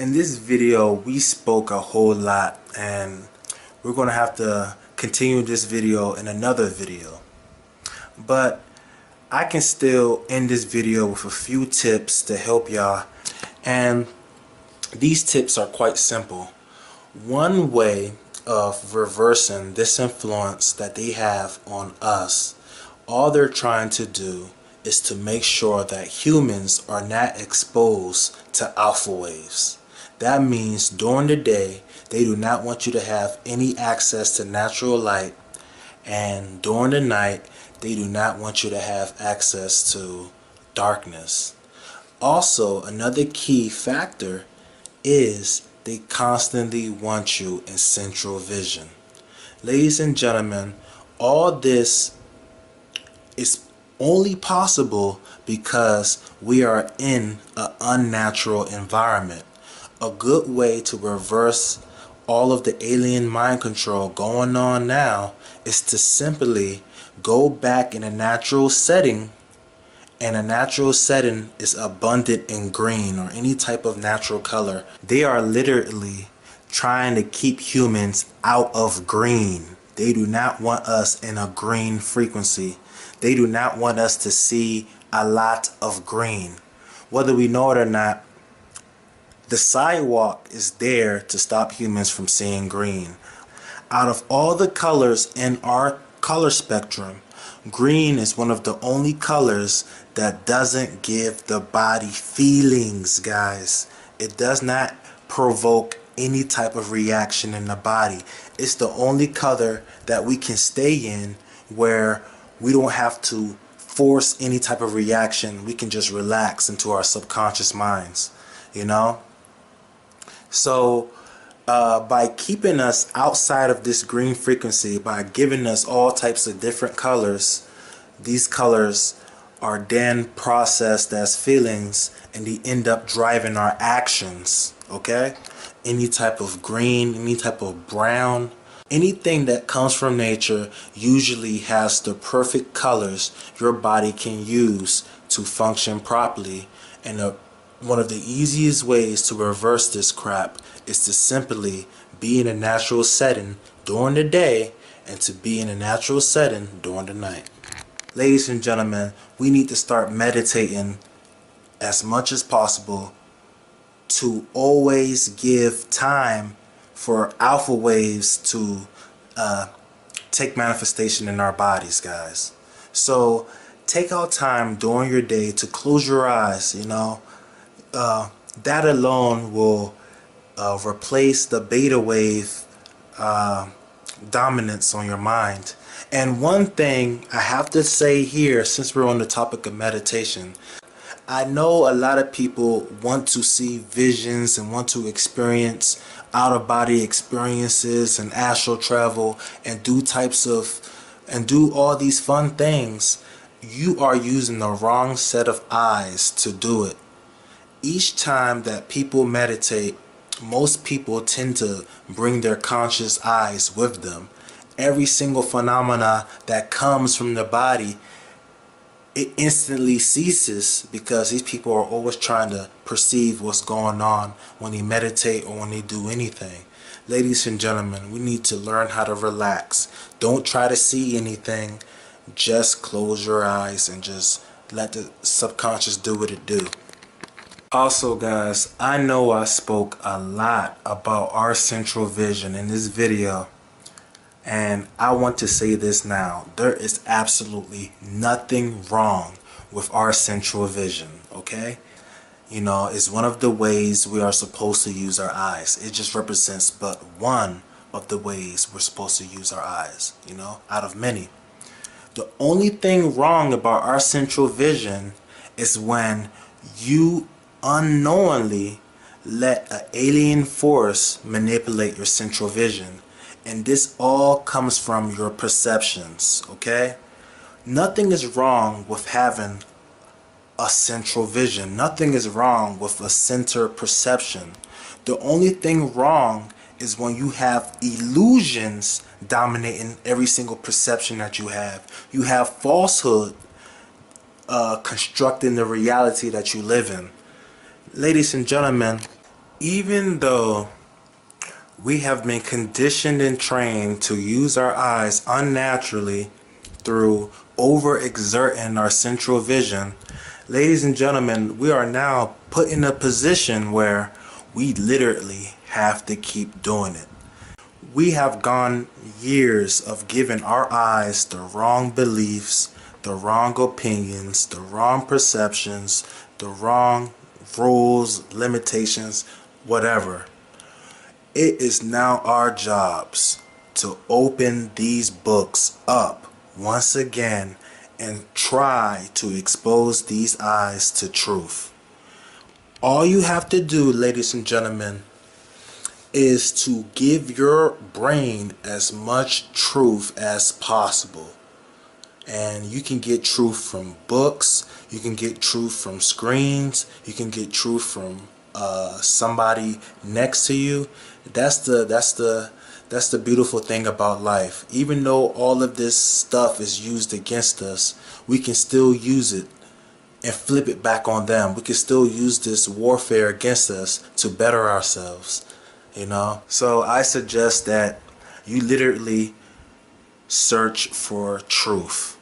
In this video we spoke a whole lot, and we're going to have to continue this video in another video, but I can still end this video with a few tips to help y'all, and these tips are quite simple. One way of reversing this influence that they have on us, all they're trying to do is to make sure that humans are not exposed to alpha waves. That means during the day they do not want you to have any access to natural light, and during the night they do not want you to have access to darkness. Also, another key factor is they constantly want you in central vision. Ladies and gentlemen, all this is only possible because we are in an unnatural environment. A good way to reverse all of the alien mind control going on now is to simply go back in a natural setting, and a natural setting is abundant in green or any type of natural color. They are literally trying to keep humans out of green. They do not want us in a green frequency. They do not want us to see a lot of green. Whether we know it or not, the sidewalk is there to stop humans from seeing green. Out of all the colors in our color spectrum, green is one of the only colors that doesn't give the body feelings, guys. It does not provoke any type of reaction in the body. It's the only color that we can stay in where we don't have to force any type of reaction. We can just relax into our subconscious minds, you know? So by keeping us outside of this green frequency, by giving us all types of different colors, these colors are then processed as feelings, and they end up driving our actions. Okay, any type of green, any type of brown, anything that comes from nature usually has the perfect colors your body can use to function properly. And one of the easiest ways to reverse this crap is to simply be in a natural setting during the day and to be in a natural setting during the night. Ladies and gentlemen, we need to start meditating as much as possible to always give time for alpha waves to take manifestation in our bodies, guys. So take out time during your day to close your eyes, you know. That alone will replace the beta wave dominance on your mind. And one thing I have to say here, since we're on the topic of meditation, I know a lot of people want to see visions and want to experience out-of-body experiences and astral travel and do all these fun things. You are using the wrong set of eyes to do it. Each time that people meditate, most people tend to bring their conscious eyes with them. Every single phenomena that comes from the body, it instantly ceases because these people are always trying to perceive what's going on when they meditate or when they do anything. Ladies and gentlemen, we need to learn how to relax. Don't try to see anything. Just close your eyes and just let the subconscious do what it do. Also, guys, I know I spoke a lot about our central vision in this video, and I want to say this now. There is absolutely nothing wrong with our central vision, okay? You know, it's one of the ways we are supposed to use our eyes. It just represents but one of the ways we're supposed to use our eyes, you know, out of many. The only thing wrong about our central vision is when you unknowingly let an alien force manipulate your central vision. And this all comes from your perceptions, okay? Nothing is wrong with having a central vision. Nothing is wrong with a center perception. The only thing wrong is when you have illusions dominating every single perception that you have. You have falsehood constructing the reality that you live in. Ladies and gentlemen, Even though we have been conditioned and trained to use our eyes unnaturally through overexerting our central vision, ladies and gentlemen, we are now put in a position where we literally have to keep doing it. We have gone years of giving our eyes the wrong beliefs, the wrong opinions, the wrong perceptions, the wrong rules, limitations, whatever. It is now our jobs to open these books up once again and try to expose these eyes to truth. All you have to do, ladies and gentlemen, is to give your brain as much truth as possible. And you can get truth from books, you can get truth from screens, you can get truth from somebody next to you. That's the beautiful thing about life. Even though all of this stuff is used against us, we can still use it and flip it back on them. We can still use this warfare against us to better ourselves, you know. So I suggest that you literally search for truth.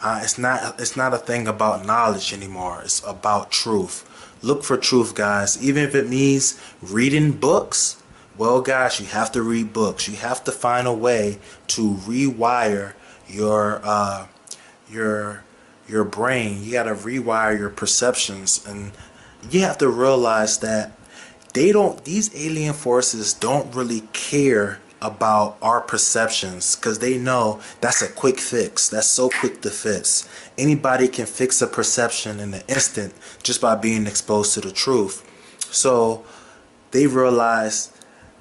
It's not a thing about knowledge anymore. It's about truth. Look for truth, guys. Even if it means reading books, well, guys, you have to read books. You have to find a way to rewire your brain. You got to rewire your perceptions, and you have to realize that these alien forces don't really care about our perceptions, because they know that's a quick fix. That's so quick to fix. Anybody can fix a perception in an instant just by being exposed to the truth. So they realize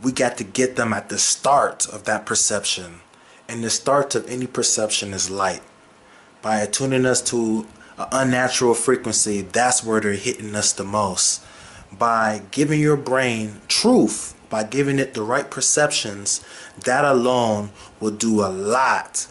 we got to get them at the start of that perception, and the start of any perception is light. By attuning us to an unnatural frequency, that's where they're hitting us the most. By giving your brain truth, by giving it the right perceptions, that alone will do a lot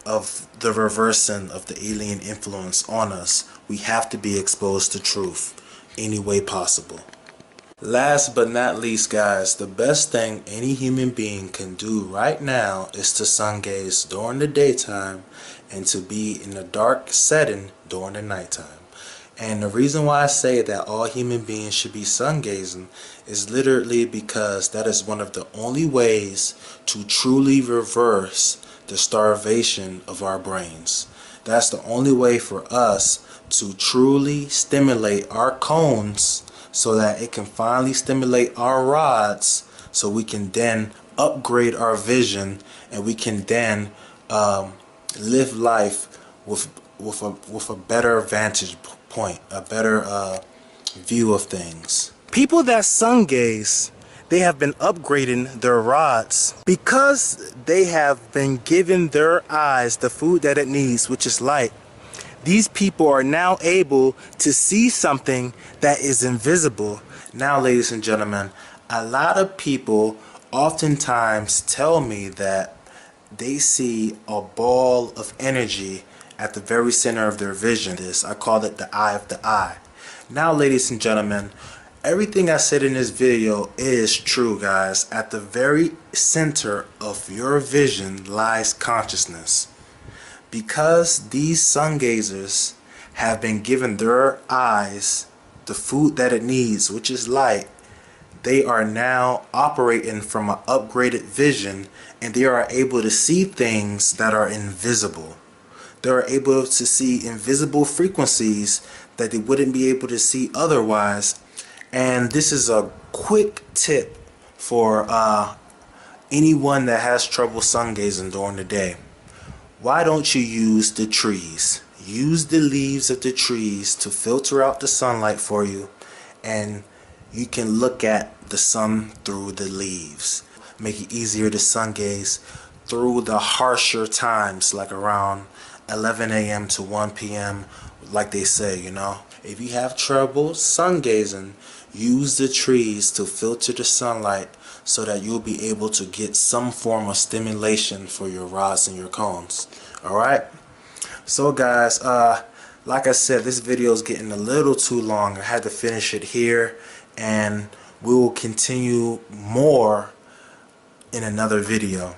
of the reversing of the alien influence on us. We have to be exposed to truth any way possible. Last but not least, guys, the best thing any human being can do right now is to sun gaze during the daytime and to be in a dark setting during the nighttime. And the reason why I say that all human beings should be sun gazing is literally because that is one of the only ways to truly reverse the starvation of our brains. That's the only way for us to truly stimulate our cones so that it can finally stimulate our rods, so we can then upgrade our vision and we can then live life with a better vantage point, a better view of things. People that sun gaze, they have been upgrading their rods because they have been giving their eyes the food that it needs, which is light. These people are now able to see something that is invisible. Now, ladies and gentlemen, a lot of people oftentimes tell me that they see a ball of energy at the very center of their vision. I call it the eye of the eye. Now, ladies and gentlemen, everything I said in this video is true, guys. At the very center of your vision lies consciousness. Because these sun gazers have been given their eyes the food that it needs, which is light, they are now operating from an upgraded vision, and they are able to see things that are invisible. They are able to see invisible frequencies that they wouldn't be able to see otherwise. And this is a quick tip for anyone that has trouble sun gazing during the day. Why don't you use the trees? Use the leaves of the trees to filter out the sunlight for you, and you can look at the sun through the leaves. Make it easier to sun gaze through the harsher times, like around 11 a.m. to 1 p.m. like they say, you know. If you have trouble sun gazing, use the trees to filter the sunlight so that you'll be able to get some form of stimulation for your rods and your cones. Alright? So guys, like I said, this video is getting a little too long. I had to finish it here, and we will continue more in another video.